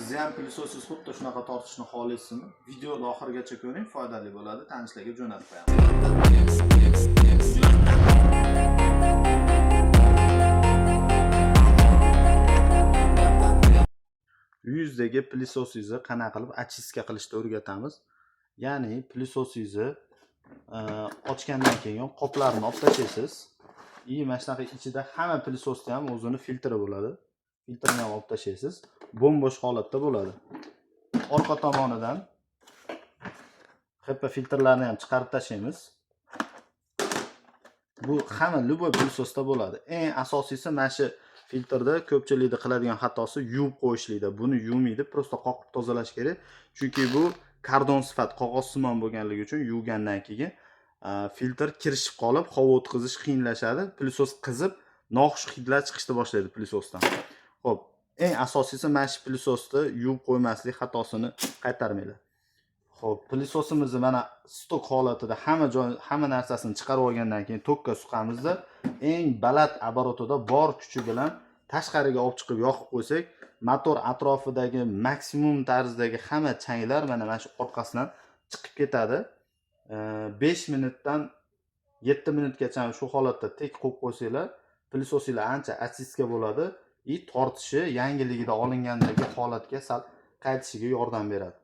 Siz ham pilisossiz xuddi shunaqa tortishni xohlaysizmi? Videoni oxirigacha ko'ring, foydali bo'ladi. Tanishlarga jo'natib qo'yaman. Uyingizdagi pilisosingizni qanaqa qilib очистка qilishni o'rgatamiz. Ya'ni pilisosingizni ochgandan keyin qoplarni olib tashlaysiz. Mana shunaqa ichida hamma pilisosda ham o'zini filtri bo'ladi. Filtrni ham olib tashlaysiz. Bo'm-bo'sh holatda bo'ladi. Orqa tomonidan HEPA filtrlarni ham chiqarib tashlaymiz. Bu hamma любой pilisosda bo'ladi. Eng asosiysi mana shu filtrda ko'pchilikda qiladigan xatosi yuvib qo'yishlikda. Buni yuvmaydi, prosta qoqib tozalash kerak. Chunki bu kardon sifat qog'ozsimon bo'lganligi uchun yuvgandan keyin filtr kirishib qolib, havo o'tkazish qiyinlashadi. Pilisos qizib, noxush hidlar chiqishni boshlaydi pilisosdan. Xo'p, eng asosiysi mana shu pilisosni yuvib qo'ymaslik xatosini qaytarmaydi. Xo'p, pilisosimizni mana stok holatida hamma narsasini chiqarib olgandan keyin tokka suqamizda eng baland оборотida bor kuchi bilan tashqariga olib chiqib yoqib qo'ysak, motor atrofidagi maksimum tarzdagi hamma changlar mana shu orqasidan chiqib ketadi. 5 minutdan 7 minutgacha shu holatda tek qo'yib qo'ysanglar, pilisosinglar ancha очистка bo'ladi. Tortishi yangiligida olingandagi holatga sal qaytishiga yordam beradi.